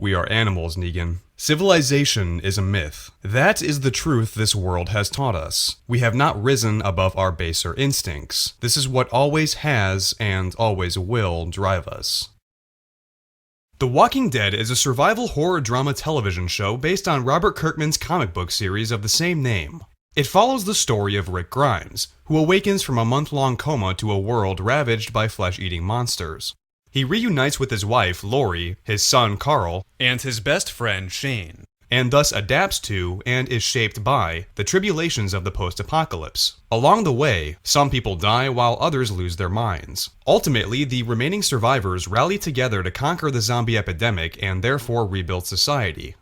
We are animals, Negan. Civilization is a myth. That is the truth this world has taught us. We have not risen above our baser instincts. This is what always has and always will drive us. The Walking Dead is a survival horror drama television show based on Robert Kirkman's comic book series of the same name. It follows the story of Rick Grimes, who awakens from a month-long coma to a world ravaged by flesh-eating monsters. He reunites with his wife, Lori, his son, Carl, and his best friend, Shane, and thus adapts to, and is shaped by, the tribulations of the post-apocalypse. Along the way, some people die while others lose their minds. Ultimately, the remaining survivors rally together to conquer the zombie epidemic and therefore rebuild society.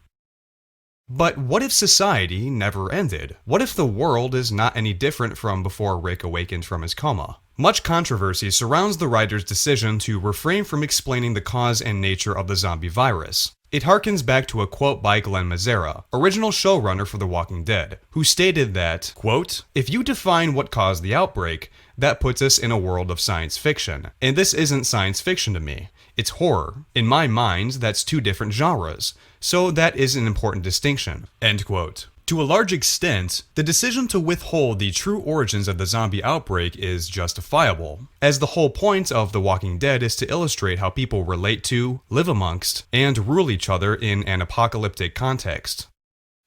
But what if society never ended? What if the world is not any different from before Rick awakened from his coma? Much controversy surrounds the writer's decision to refrain from explaining the cause and nature of the zombie virus. It harkens back to a quote by Glenn Mazzara, original showrunner for The Walking Dead, who stated that, quote, "If you define what caused the outbreak, that puts us in a world of science fiction. And this isn't science fiction to me. It's horror. In my mind, that's two different genres. So that is an important distinction." End quote. To a large extent, the decision to withhold the true origins of the zombie outbreak is justifiable, as the whole point of The Walking Dead is to illustrate how people relate to, live amongst, and rule each other in an apocalyptic context.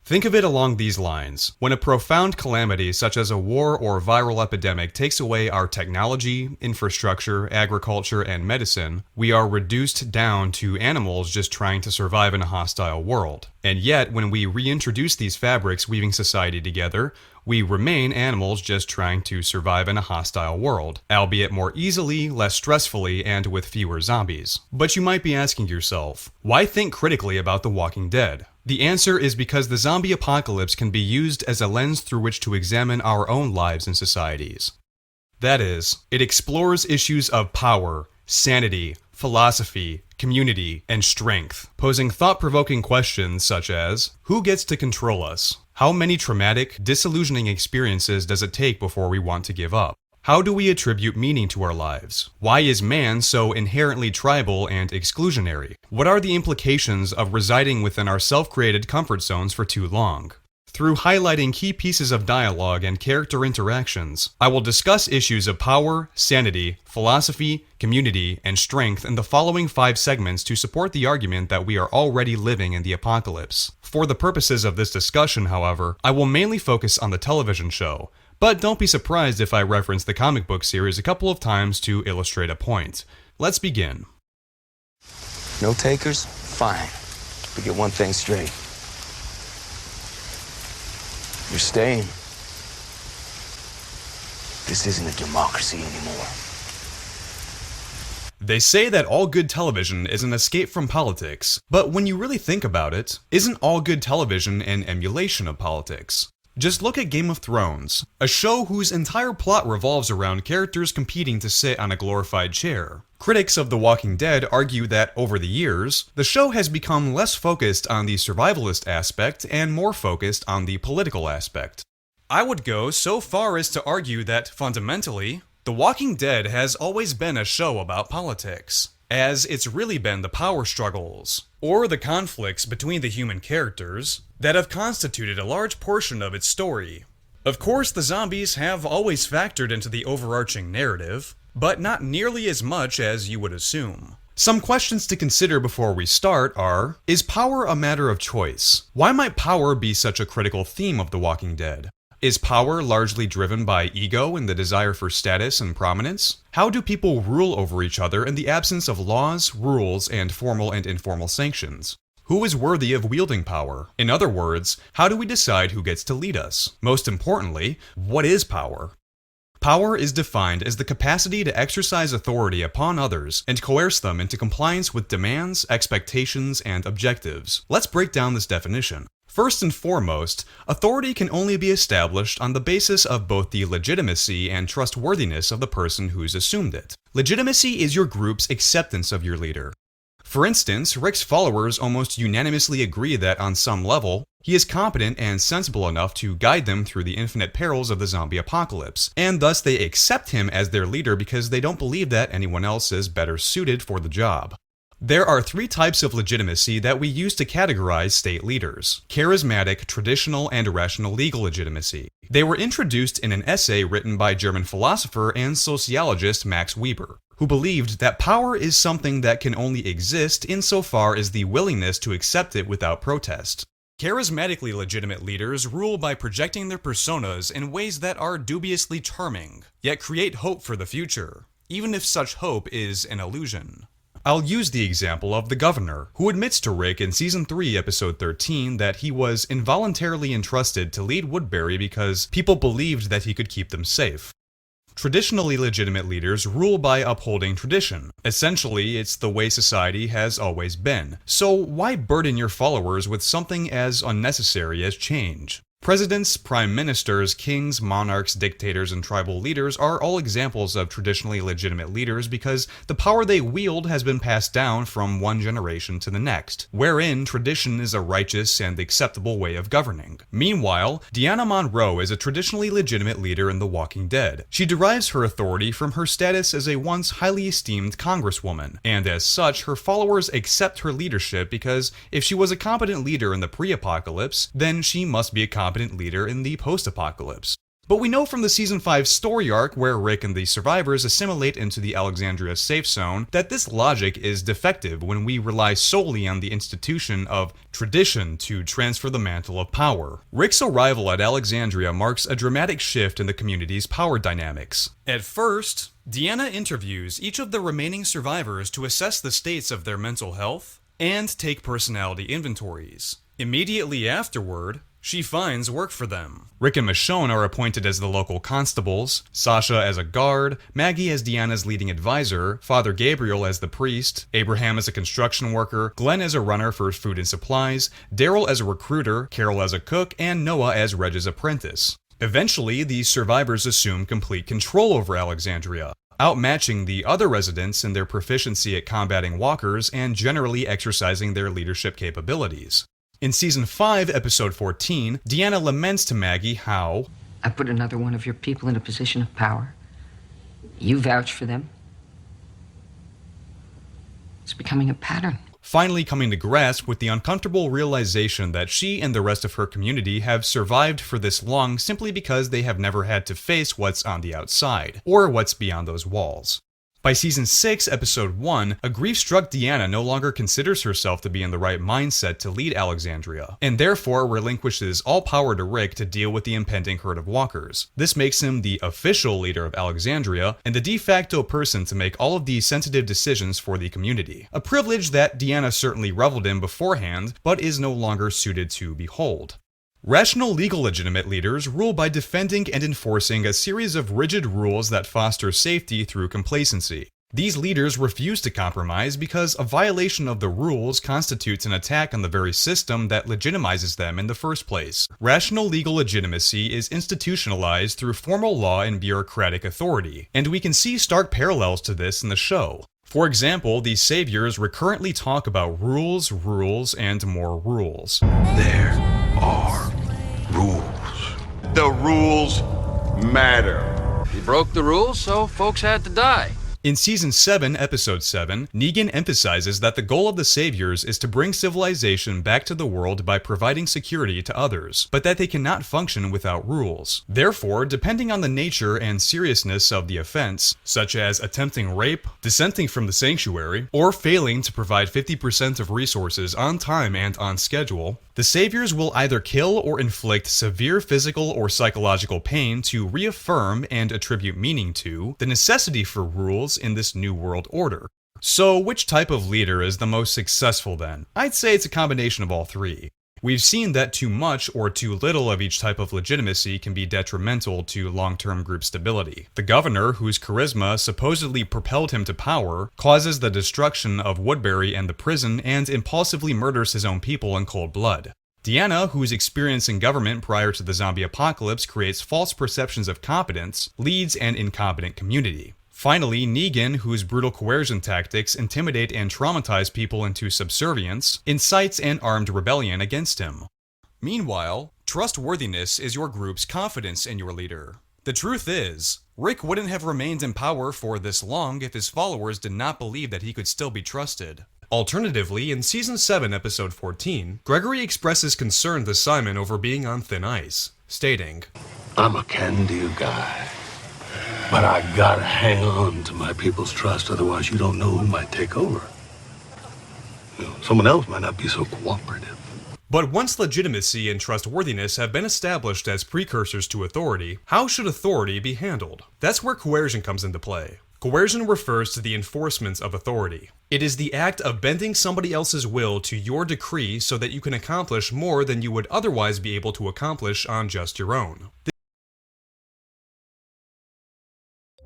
Think of it along these lines. When a profound calamity such as a war or viral epidemic takes away our technology, infrastructure, agriculture, and medicine, we are reduced down to animals just trying to survive in a hostile world. And yet, when we reintroduce these fabrics weaving society together, we remain animals just trying to survive in a hostile world, albeit more easily, less stressfully, and with fewer zombies. But you might be asking yourself, why think critically about The Walking Dead? The answer is because the zombie apocalypse can be used as a lens through which to examine our own lives and societies. That is, it explores issues of power, sanity, philosophy, community, and strength, posing thought-provoking questions such as, who gets to control us? How many traumatic, disillusioning experiences does it take before we want to give up? How do we attribute meaning to our lives? Why is man so inherently tribal and exclusionary? What are the implications of residing within our self-created comfort zones for too long? Through highlighting key pieces of dialogue and character interactions, I will discuss issues of power, sanity, philosophy, community, and strength in the following 5 segments to support the argument that we are already living in the apocalypse. For the purposes of this discussion, however, I will mainly focus on the television show, but don't be surprised if I reference the comic book series a couple of times to illustrate a point. Let's begin. No takers? Fine. But get one thing straight. You're staying. This isn't a democracy anymore. They say that all good television is an escape from politics, but when you really think about it, isn't all good television an emulation of politics? Just look at Game of Thrones, a show whose entire plot revolves around characters competing to sit on a glorified chair. Critics of The Walking Dead argue that, over the years, the show has become less focused on the survivalist aspect and more focused on the political aspect. I would go so far as to argue that, fundamentally, The Walking Dead has always been a show about politics, as it's really been the power struggles, or the conflicts between the human characters, that have constituted a large portion of its story. Of course, the zombies have always factored into the overarching narrative, but not nearly as much as you would assume. Some questions to consider before we start are, is power a matter of choice? Why might power be such a critical theme of The Walking Dead? Is power largely driven by ego and the desire for status and prominence? How do people rule over each other in the absence of laws, rules, and formal and informal sanctions? Who is worthy of wielding power? In other words, how do we decide who gets to lead us? Most importantly, what is power? Power is defined as the capacity to exercise authority upon others and coerce them into compliance with demands, expectations, and objectives. Let's break down this definition. First and foremost, authority can only be established on the basis of both the legitimacy and trustworthiness of the person who's assumed it. Legitimacy is your group's acceptance of your leader. For instance, Rick's followers almost unanimously agree that on some level, he is competent and sensible enough to guide them through the infinite perils of the zombie apocalypse, and thus they accept him as their leader because they don't believe that anyone else is better suited for the job. There are three types of legitimacy that we use to categorize state leaders: charismatic, traditional, and irrational legal legitimacy. They were introduced in an essay written by German philosopher and sociologist Max Weber, who believed that power is something that can only exist insofar as the willingness to accept it without protest. Charismatically legitimate leaders rule by projecting their personas in ways that are dubiously charming, yet create hope for the future, even if such hope is an illusion. I'll use the example of the governor, who admits to Rick in Season 3, Episode 13 that he was involuntarily entrusted to lead Woodbury because people believed that he could keep them safe. Traditionally legitimate leaders rule by upholding tradition. Essentially, it's the way society has always been. So why burden your followers with something as unnecessary as change? Presidents, prime ministers, kings, monarchs, dictators, and tribal leaders are all examples of traditionally legitimate leaders because the power they wield has been passed down from one generation to the next, wherein tradition is a righteous and acceptable way of governing. Meanwhile, Deanna Monroe is a traditionally legitimate leader in The Walking Dead. She derives her authority from her status as a once highly esteemed congresswoman, and as such, her followers accept her leadership because if she was a competent leader in the pre-apocalypse, then she must be a competent leader in the post-apocalypse. But we know from the Season 5 story arc where Rick and the survivors assimilate into the Alexandria safe zone that this logic is defective when we rely solely on the institution of tradition to transfer the mantle of power. Rick's arrival at Alexandria marks a dramatic shift in the community's power dynamics. At first, Deanna interviews each of the remaining survivors to assess the states of their mental health and take personality inventories. Immediately afterward, she finds work for them. Rick and Michonne are appointed as the local constables, Sasha as a guard, Maggie as Deanna's leading advisor, Father Gabriel as the priest, Abraham as a construction worker, Glenn as a runner for food and supplies, Daryl as a recruiter, Carol as a cook, and Noah as Reg's apprentice. Eventually, these survivors assume complete control over Alexandria, outmatching the other residents in their proficiency at combating walkers and generally exercising their leadership capabilities. In Season 5, Episode 14, Deanna laments to Maggie how I put another one of your people in a position of power. You vouch for them. It's becoming a pattern. Finally coming to grasp with the uncomfortable realization that she and the rest of her community have survived for this long simply because they have never had to face what's on the outside, or what's beyond those walls. By Season 6, Episode 1, a grief-struck Deanna no longer considers herself to be in the right mindset to lead Alexandria, and therefore relinquishes all power to Rick to deal with the impending herd of walkers. This makes him the official leader of Alexandria, and the de facto person to make all of these sensitive decisions for the community. A privilege that Deanna certainly reveled in beforehand, but is no longer suited to behold. Rational legal legitimate leaders rule by defending and enforcing a series of rigid rules that foster safety through complacency. These leaders refuse to compromise because a violation of the rules constitutes an attack on the very system that legitimizes them in the first place. Rational legal legitimacy is institutionalized through formal law and bureaucratic authority, and we can see stark parallels to this in the show. For example, the saviors recurrently talk about rules, rules, and more rules. There are rules. The rules matter. He broke the rules, so folks had to die. In Season 7, Episode 7, Negan emphasizes that the goal of the Saviors is to bring civilization back to the world by providing security to others, but that they cannot function without rules. Therefore, depending on the nature and seriousness of the offense, such as attempting rape, dissenting from the sanctuary, or failing to provide 50% of resources on time and on schedule, the Saviors will either kill or inflict severe physical or psychological pain to reaffirm and attribute meaning to the necessity for rules in this new world order. So, which type of leader is the most successful then? I'd say it's a combination of all three. We've seen that too much or too little of each type of legitimacy can be detrimental to long-term group stability. The governor, whose charisma supposedly propelled him to power, causes the destruction of Woodbury and the prison and impulsively murders his own people in cold blood. Deanna, whose experience in government prior to the zombie apocalypse creates false perceptions of competence, leads an incompetent community. Finally, Negan, whose brutal coercion tactics intimidate and traumatize people into subservience, incites an armed rebellion against him. Meanwhile, trustworthiness is your group's confidence in your leader. The truth is, Rick wouldn't have remained in power for this long if his followers did not believe that he could still be trusted. Alternatively, in Season 7, Episode 14, Gregory expresses concern to Simon over being on thin ice, stating, I'm a can-do guy, but I gotta hang on to my people's trust, otherwise you don't know who might take over. Someone else might not be so cooperative. But once legitimacy and trustworthiness have been established as precursors to authority, how should authority be handled? That's where coercion comes into play. Coercion refers to the enforcement of authority. It is the act of bending somebody else's will to your decree so that you can accomplish more than you would otherwise be able to accomplish on just your own.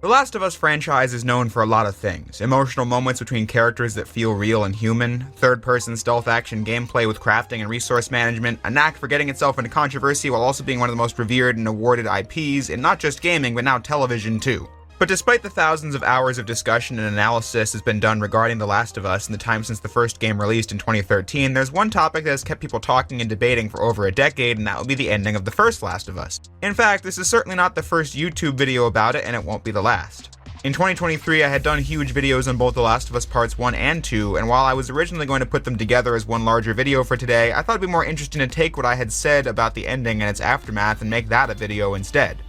The Last of Us franchise is known for a lot of things. Emotional moments between characters that feel real and human, third-person stealth action gameplay with crafting and resource management, a knack for getting itself into controversy while also being one of the most revered and awarded IPs in not just gaming, but now television too. But despite the thousands of hours of discussion and analysis that's been done regarding The Last of Us in the time since the first game released in 2013, there's one topic that has kept people talking and debating for over a decade, and that would be the ending of the first Last of Us. In fact, this is certainly not the first YouTube video about it, and it won't be the last. In 2023, I had done huge videos on both The Last of Us Parts 1 and 2, and while I was originally going to put them together as one larger video for today, I thought it'd be more interesting to take what I had said about the ending and its aftermath and make that a video instead.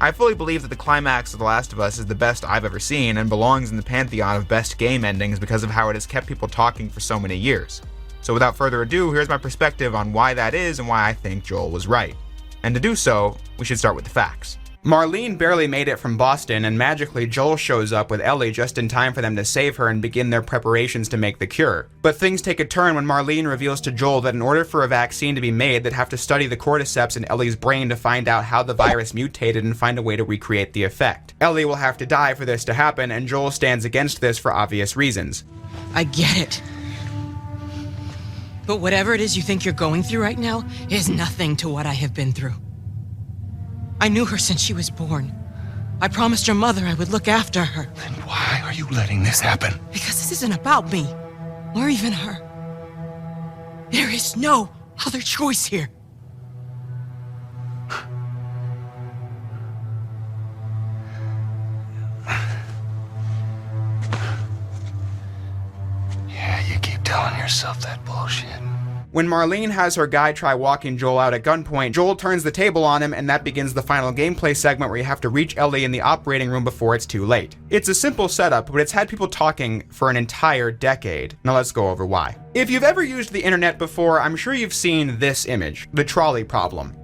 I fully believe that the climax of The Last of Us is the best I've ever seen and belongs in the pantheon of best game endings because of how it has kept people talking for so many years. So without further ado, here's my perspective on why that is and why I think Joel was right. And to do so, we should start with the facts. Marlene barely made it from Boston, and magically Joel shows up with Ellie just in time for them to save her and begin their preparations to make the cure. But things take a turn when Marlene reveals to Joel that in order for a vaccine to be made, they'd have to study the cordyceps in Ellie's brain to find out how the virus mutated and find a way to recreate the effect. Ellie will have to die for this to happen, and Joel stands against this for obvious reasons. I get it. But whatever it is you think you're going through right now is nothing to what I have been through. I knew her since she was born. I promised her mother I would look after her. Then why are you letting this happen? Because this isn't about me, or even her. There is no other choice here. Yeah, you keep telling yourself that bullshit. When Marlene has her guy try walking Joel out at gunpoint, Joel turns the table on him, and that begins the final gameplay segment where you have to reach Ellie in the operating room before it's too late. It's a simple setup, but it's had people talking for an entire decade. Now let's go over why. If you've ever used the internet before, I'm sure you've seen this image, the trolley problem.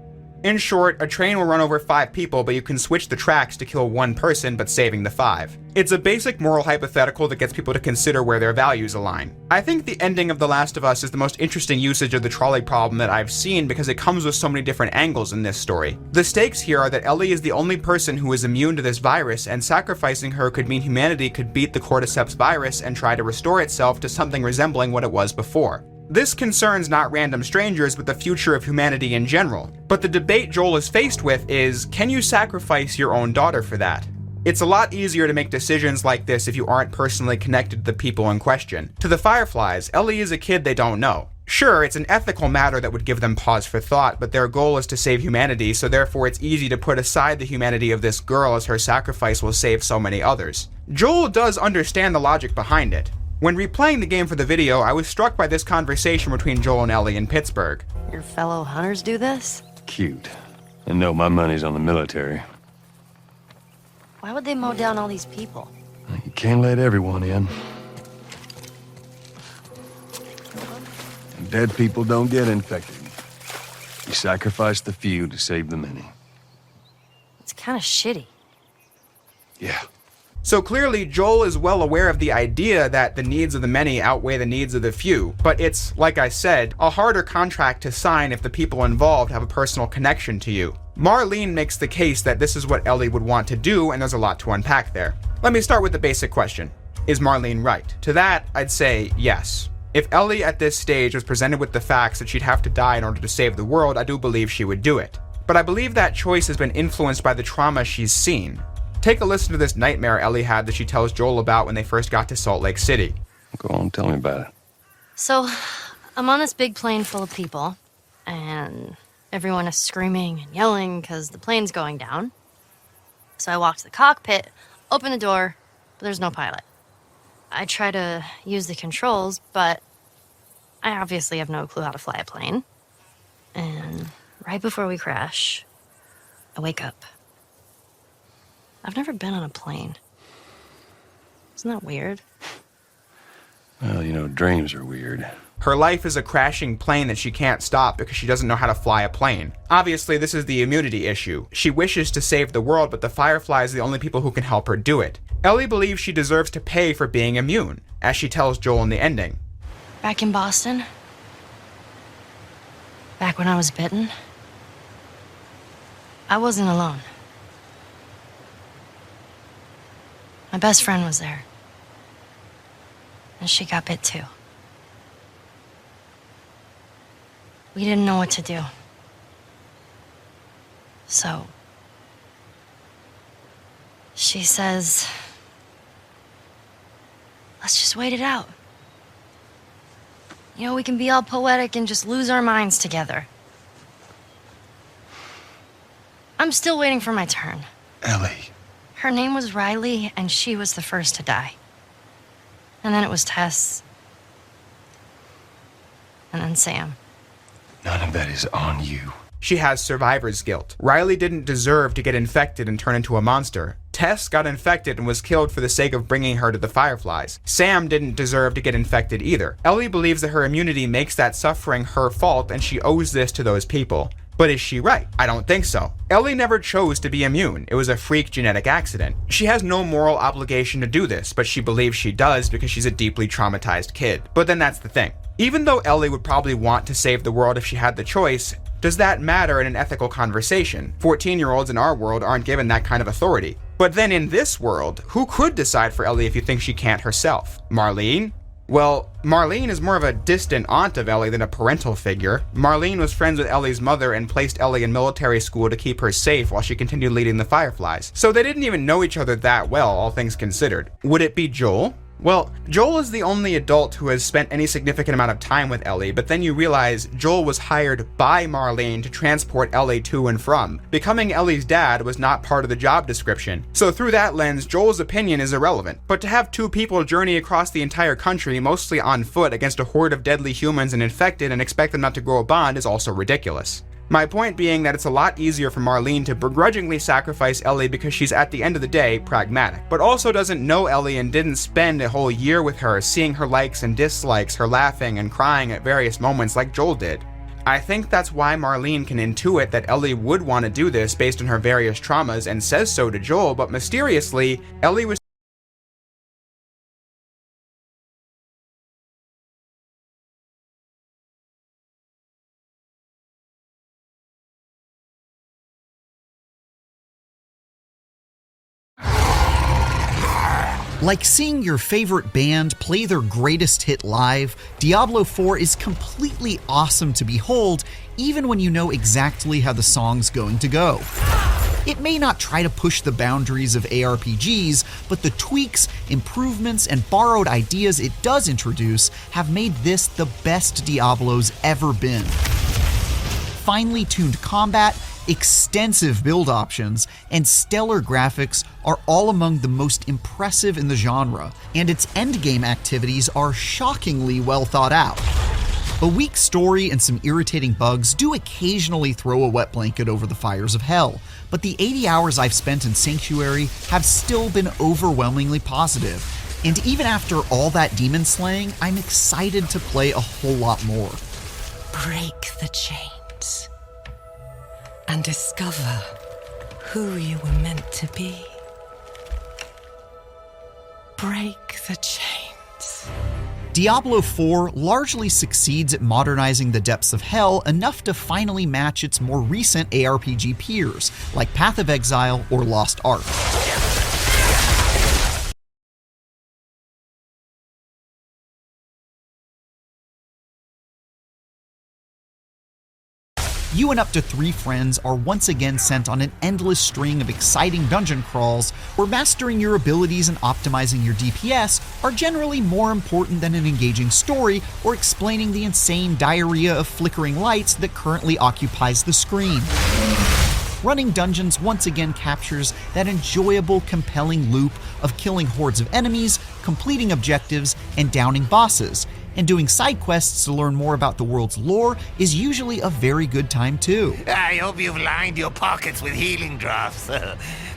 In short, a train will run over 5 people, but you can switch the tracks to kill 1 person, but saving the 5. It's a basic moral hypothetical that gets people to consider where their values align. I think the ending of The Last of Us is the most interesting usage of the trolley problem that I've seen because it comes with so many different angles in this story. The stakes here are that Ellie is the only person who is immune to this virus, and sacrificing her could mean humanity could beat the cordyceps virus and try to restore itself to something resembling what it was before. This concerns not random strangers, but the future of humanity in general. But the debate Joel is faced with is, can you sacrifice your own daughter for that? It's a lot easier to make decisions like this if you aren't personally connected to the people in question. To the Fireflies, Ellie is a kid they don't know. Sure, it's an ethical matter that would give them pause for thought, but their goal is to save humanity, so therefore it's easy to put aside the humanity of this girl as her sacrifice will save so many others. Joel does understand the logic behind it. When replaying the game for the video, I was struck by this conversation between Joel and Ellie in Pittsburgh. Your fellow hunters do this? Cute. And no, my money's on the military. Why would they mow down all these people? You can't let everyone in. And dead people don't get infected. You sacrifice the few to save the many. It's kind of shitty. Yeah. So clearly, Joel is well aware of the idea that the needs of the many outweigh the needs of the few, but it's, like I said, a harder contract to sign if the people involved have a personal connection to you. Marlene makes the case that this is what Ellie would want to do, and there's a lot to unpack there. Let me start with the basic question. Is Marlene right? To that, I'd say yes. If Ellie at this stage was presented with the facts that she'd have to die in order to save the world, I do believe she would do it. But I believe that choice has been influenced by the trauma she's seen. Take a listen to this nightmare Ellie had that she tells Joel about when they first got to Salt Lake City. Go on, tell me about it. So, I'm on this big plane full of people, and everyone is screaming and yelling because the plane's going down. So I walk to the cockpit, open the door, but there's no pilot. I try to use the controls, but I obviously have no clue how to fly a plane. And right before we crash, I wake up. I've never been on a plane. Isn't that weird? Well, you know, dreams are weird. Her life is a crashing plane that she can't stop because she doesn't know how to fly a plane. Obviously, this is the immunity issue. She wishes to save the world, but the Fireflies are the only people who can help her do it. Ellie believes she deserves to pay for being immune, as she tells Joel in the ending. Back in Boston, back when I was bitten, I wasn't alone. My best friend was there. And she got bit too. We didn't know what to do. So, she says, let's just wait it out. You know, we can be all poetic and just lose our minds together. I'm still waiting for my turn. Ellie. Her name was Riley, and she was the first to die. And then it was Tess. And then Sam. None of that is on you. She has survivor's guilt. Riley didn't deserve to get infected and turn into a monster. Tess got infected and was killed for the sake of bringing her to the Fireflies. Sam didn't deserve to get infected either. Ellie believes that her immunity makes that suffering her fault and she owes this to those people. But is she right? I don't think so. Ellie never chose to be immune. It was a freak genetic accident. She has no moral obligation to do this, but she believes she does because she's a deeply traumatized kid. But then that's the thing. Even though Ellie would probably want to save the world if she had the choice, does that matter in an ethical conversation? 14-year-olds in our world aren't given that kind of authority. But then in this world, who could decide for Ellie if you think she can't herself? Marlene? Well, Marlene is more of a distant aunt of Ellie than a parental figure. Marlene was friends with Ellie's mother and placed Ellie in military school to keep her safe while she continued leading the Fireflies. So they didn't even know each other that well, all things considered. Would it be Joel? Well, Joel is the only adult who has spent any significant amount of time with Ellie, but then you realize Joel was hired by Marlene to transport Ellie to and from. Becoming Ellie's dad was not part of the job description. So through that lens, Joel's opinion is irrelevant. But to have two people journey across the entire country, mostly on foot, against a horde of deadly humans and infected and expect them not to grow a bond is also ridiculous. My point being that it's a lot easier for Marlene to begrudgingly sacrifice Ellie because she's at the end of the day pragmatic, but also doesn't know Ellie and didn't spend a whole year with her, seeing her likes and dislikes, her laughing and crying at various moments like Joel did. I think that's why Marlene can intuit that Ellie would want to do this based on her various traumas and says so to Joel, but mysteriously, Ellie was Like seeing your favorite band play their greatest hit live, Diablo 4 is completely awesome to behold, even when you know exactly how the song's going to go. It may not try to push the boundaries of ARPGs, but the tweaks, improvements, and borrowed ideas it does introduce have made this the best Diablo's ever been. Finely tuned combat, extensive build options, and stellar graphics are all among the most impressive in the genre, and its endgame activities are shockingly well thought out. A weak story and some irritating bugs do occasionally throw a wet blanket over the fires of hell, but the 80 hours I've spent in Sanctuary have still been overwhelmingly positive, and even after all that demon slaying, I'm excited to play a whole lot more. Break the chains and discover who you were meant to be. Break the chains. Diablo 4 largely succeeds at modernizing the depths of hell enough to finally match its more recent ARPG peers, like Path of Exile or Lost Ark. You and up to 3 friends are once again sent on an endless string of exciting dungeon crawls where mastering your abilities and optimizing your DPS are generally more important than an engaging story or explaining the insane diarrhea of flickering lights that currently occupies the screen. running dungeons once again captures that enjoyable, compelling loop of killing hordes of enemies, completing objectives, and downing bosses. And doing side quests to learn more about the world's lore is usually a very good time too. I hope you've lined your pockets with healing drops.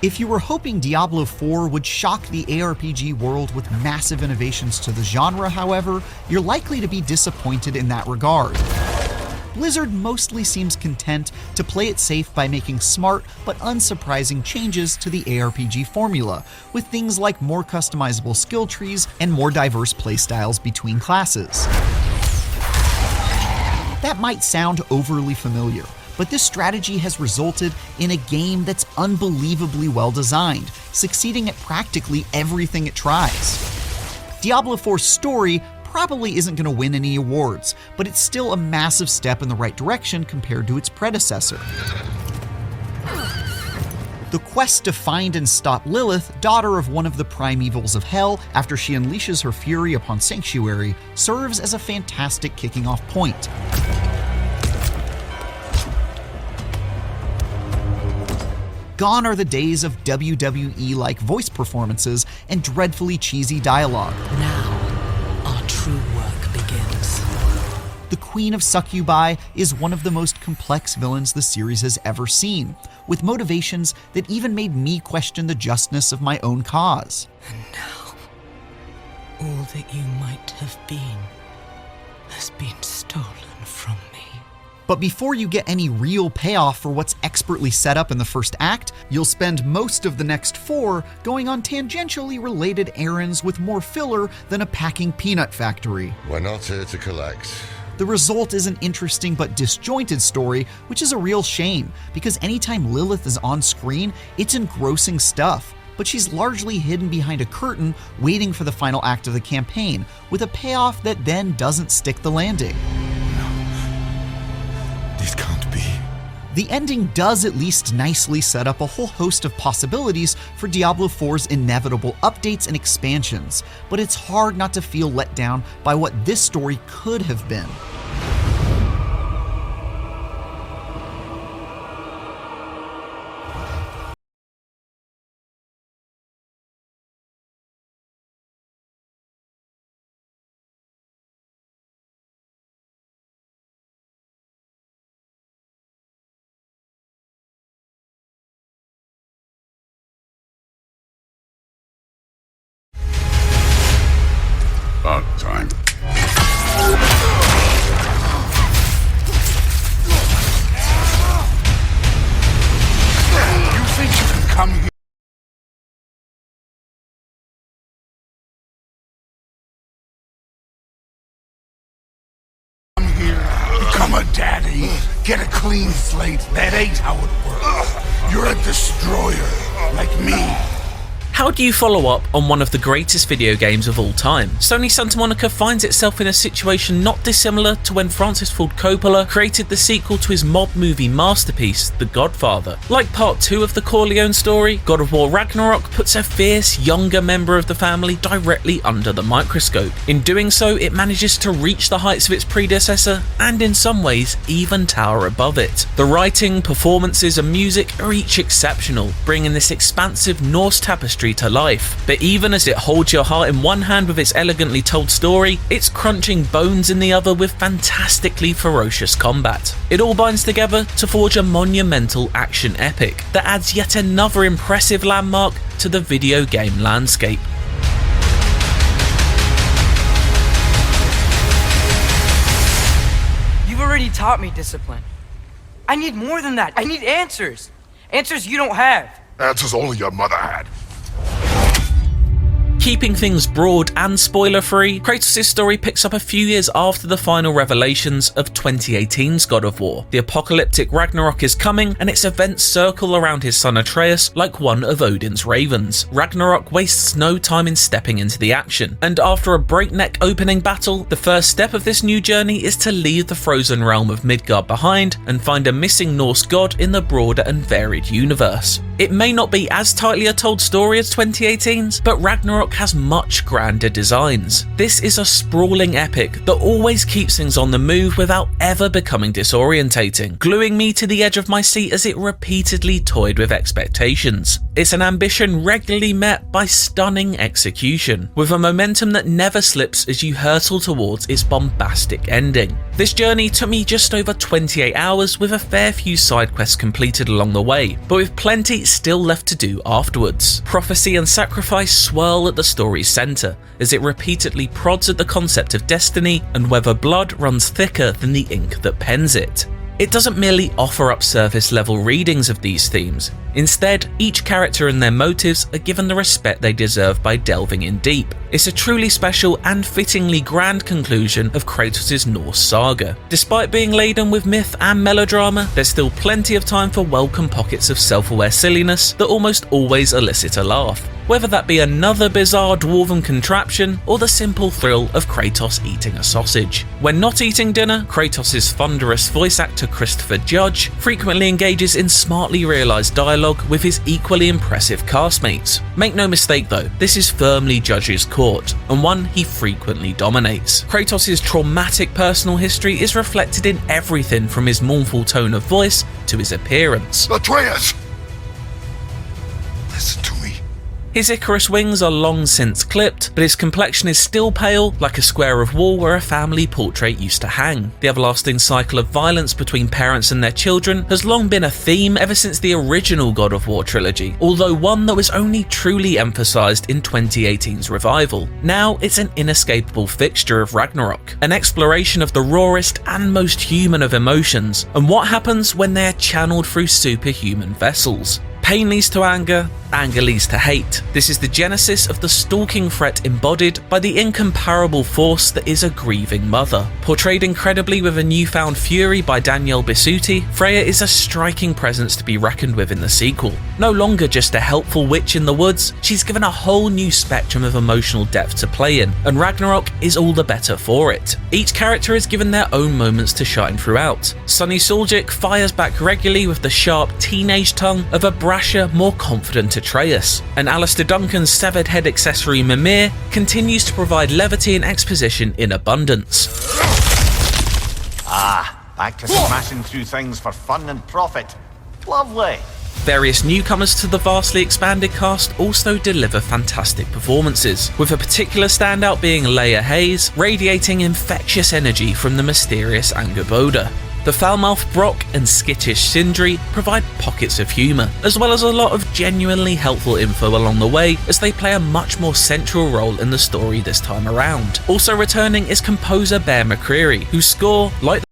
If you were hoping Diablo 4 would shock the ARPG world with massive innovations to the genre, however, you're likely to be disappointed in that regard. Blizzard mostly seems content to play it safe by making smart but unsurprising changes to the ARPG formula, with things like more customizable skill trees and more diverse playstyles between classes. That might sound overly familiar, but this strategy has resulted in a game that's unbelievably well designed, succeeding at practically everything it tries. Diablo 4's story probably isn't going to win any awards, but it's still a massive step in the right direction compared to its predecessor. The quest to find and stop Lilith, daughter of one of the primevals of Hell, after she unleashes her fury upon Sanctuary, serves as a fantastic kicking off point. Gone are the days of WWE-like voice performances and dreadfully cheesy dialogue. Now, our true work begins. The Queen of Succubi is one of the most complex villains the series has ever seen, with motivations that even made me question the justness of my own cause. And now, all that you might have been has been stolen from me. But before you get any real payoff for what's expertly set up in the first act, you'll spend most of the next 4 going on tangentially related errands with more filler than a packing peanut factory. We're not here to collect. The result is an interesting but disjointed story, which is a real shame, because anytime Lilith is on screen, it's engrossing stuff. But she's largely hidden behind a curtain waiting for the final act of the campaign, with a payoff that then doesn't stick the landing. This can't be. The ending does at least nicely set up a whole host of possibilities for Diablo 4's inevitable updates and expansions, but it's hard not to feel let down by what this story could have been. About time. You think you can come here? Come here, become a daddy, get a clean slate. That ain't how it works. You're a destroyer, like me. How do you follow up on one of the greatest video games of all time? Sony Santa Monica finds itself in a situation not dissimilar to when Francis Ford Coppola created the sequel to his mob movie masterpiece, The Godfather. Like part 2 of the Corleone story, God of War Ragnarok puts a fierce, younger member of the family directly under the microscope. In doing so, it manages to reach the heights of its predecessor, and in some ways, even tower above it. The writing, performances, and music are each exceptional, bringing this expansive Norse tapestry to life. But even as it holds your heart in one hand with its elegantly told story, it's crunching bones in the other with fantastically ferocious combat. It all binds together to forge a monumental action epic that adds yet another impressive landmark to the video game landscape. You've already taught me discipline. I need more than that. I need answers. Answers you don't have. Answers only your mother had. Keeping things broad and spoiler-free, Kratos' story picks up a few years after the final revelations of 2018's God of War. The apocalyptic Ragnarok is coming, and its events circle around his son Atreus like one of Odin's ravens. Ragnarok wastes no time in stepping into the action, and after a breakneck opening battle, the first step of this new journey is to leave the frozen realm of Midgard behind and find a missing Norse god in the broader and varied universe. It may not be as tightly a told story as 2018's, but Ragnarok has much grander designs. This is a sprawling epic that always keeps things on the move without ever becoming disorientating, gluing me to the edge of my seat as it repeatedly toyed with expectations. It's an ambition regularly met by stunning execution, with a momentum that never slips as you hurtle towards its bombastic ending. This journey took me just over 28 hours with a fair few side quests completed along the way, but with plenty still left to do afterwards. Prophecy and sacrifice swirl at the story's centre, as it repeatedly prods at the concept of destiny and whether blood runs thicker than the ink that pens it. It doesn't merely offer up surface level readings of these themes. Instead, each character and their motives are given the respect they deserve by delving in deep. It's a truly special and fittingly grand conclusion of Kratos' Norse saga. Despite being laden with myth and melodrama, there's still plenty of time for welcome pockets of self-aware silliness that almost always elicit a laugh, whether that be another bizarre dwarven contraption or the simple thrill of Kratos eating a sausage. When not eating dinner, Kratos' thunderous voice actor Christopher Judge frequently engages in smartly realised dialogue with his equally impressive castmates. Make no mistake though, this is firmly Judge's court, and one he frequently dominates. Kratos' traumatic personal history is reflected in everything from his mournful tone of voice to his appearance. Atreus! Listen to me. His Icarus wings are long since clipped, but his complexion is still pale, like a square of wall where a family portrait used to hang. The everlasting cycle of violence between parents and their children has long been a theme ever since the original God of War trilogy, although one that was only truly emphasised in 2018's revival. Now it's an inescapable fixture of Ragnarok, an exploration of the rawest and most human of emotions, and what happens when they are channeled through superhuman vessels. Pain leads to anger, anger leads to hate. This is the genesis of the stalking threat embodied by the incomparable force that is a grieving mother. Portrayed incredibly with a newfound fury by Danielle Bisutti, Freya is a striking presence to be reckoned with in the sequel. No longer just a helpful witch in the woods, she's given a whole new spectrum of emotional depth to play in, and Ragnarok is all the better for it. Each character is given their own moments to shine throughout. Sunny Suljic fires back regularly with the sharp teenage tongue of a brasher, more confident Atreus, and Alistair Duncan's severed head accessory Mimir continues to provide levity and exposition in abundance. Back to smashing through things for fun and profit. Lovely. Various newcomers to the vastly expanded cast also deliver fantastic performances, with a particular standout being Leia Hayes, radiating infectious energy from the mysterious Angerboda. The foul-mouthed Brock and skittish Sindri provide pockets of humour, as well as a lot of genuinely helpful info along the way as they play a much more central role in the story this time around. Also returning is composer Bear McCreary, whose score, like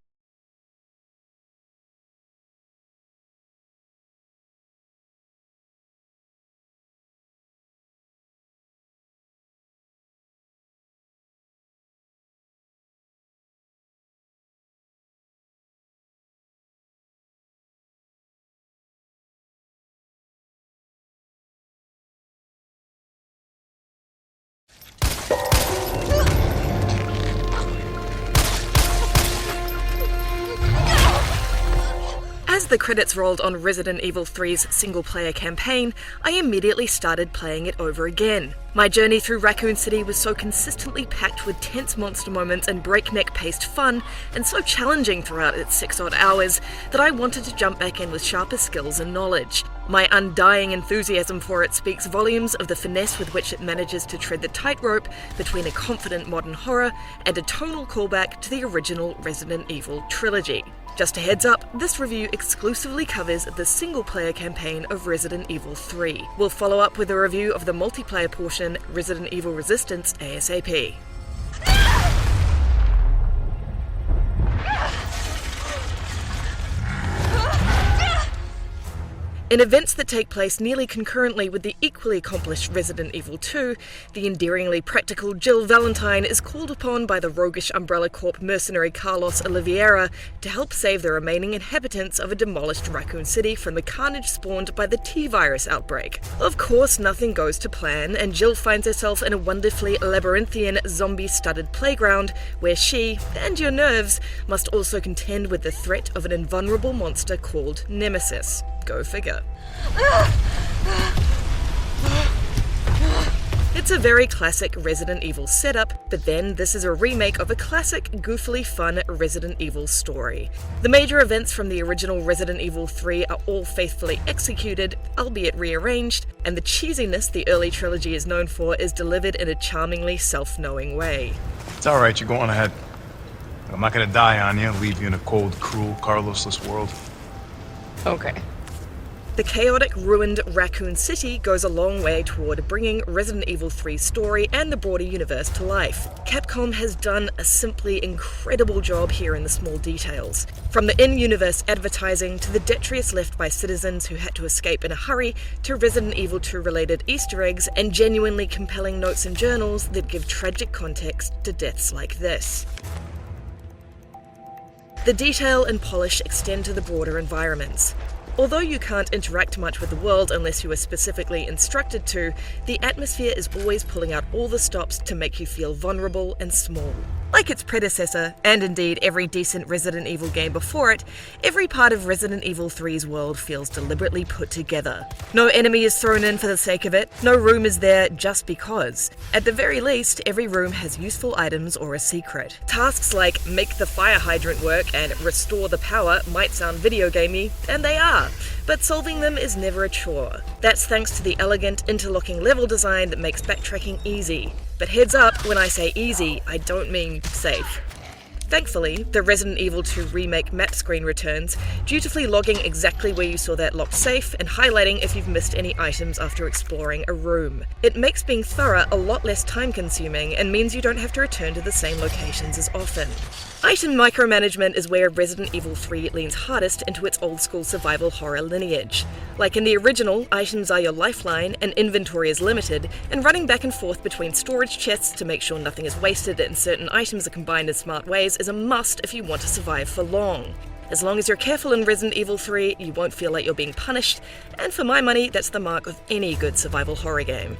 As the credits rolled on Resident Evil 3's single-player campaign, I immediately started playing it over again. My journey through Raccoon City was so consistently packed with tense monster moments and breakneck-paced fun, and so challenging throughout its 6-odd hours, that I wanted to jump back in with sharper skills and knowledge. My undying enthusiasm for it speaks volumes of the finesse with which it manages to tread the tightrope between a confident modern horror and a tonal callback to the original Resident Evil trilogy. Just a heads up, this review exclusively covers the single-player campaign of Resident Evil 3. We'll follow up with a review of the multiplayer portion, Resident Evil Resistance, ASAP. In events that take place nearly concurrently with the equally accomplished Resident Evil 2, the endearingly practical Jill Valentine is called upon by the roguish Umbrella Corp mercenary Carlos Oliveira to help save the remaining inhabitants of a demolished Raccoon City from the carnage spawned by the T-virus outbreak. Of course, nothing goes to plan, and Jill finds herself in a wonderfully labyrinthian, zombie-studded playground where she, and your nerves, must also contend with the threat of an invulnerable monster called Nemesis. Go figure. It's a very classic Resident Evil setup, but then this is a remake of a classic, goofily fun Resident Evil story. The major events from the original Resident Evil 3 are all faithfully executed, albeit rearranged, and the cheesiness the early trilogy is known for is delivered in a charmingly self-knowing way. It's alright, you're going ahead. I'm not gonna die on you, leave you in a cold, cruel, Carlos-less world. Okay. The chaotic, ruined Raccoon City goes a long way toward bringing Resident Evil 3's story and the broader universe to life. Capcom has done a simply incredible job here in the small details. From the in-universe advertising to the detritus left by citizens who had to escape in a hurry to Resident Evil 2 related Easter eggs and genuinely compelling notes and journals that give tragic context to deaths like this. The detail and polish extend to the broader environments. Although you can't interact much with the world unless you are specifically instructed to, the atmosphere is always pulling out all the stops to make you feel vulnerable and small. Like its predecessor, and indeed every decent Resident Evil game before it, every part of Resident Evil 3's world feels deliberately put together. No enemy is thrown in for the sake of it, no room is there just because. At the very least, every room has useful items or a secret. Tasks like make the fire hydrant work and restore the power might sound video gamey, and they are, but solving them is never a chore. That's thanks to the elegant interlocking level design that makes backtracking easy. But heads up, when I say easy, I don't mean safe. Thankfully, the Resident Evil 2 remake map screen returns, dutifully logging exactly where you saw that locked safe and highlighting if you've missed any items after exploring a room. It makes being thorough a lot less time-consuming and means you don't have to return to the same locations as often. Item micromanagement is where Resident Evil 3 leans hardest into its old-school survival horror lineage. Like in the original, items are your lifeline and inventory is limited, and running back and forth between storage chests to make sure nothing is wasted and certain items are combined in smart ways is a must if you want to survive for long. As long as you're careful in Resident Evil 3, you won't feel like you're being punished, and for my money, that's the mark of any good survival horror game.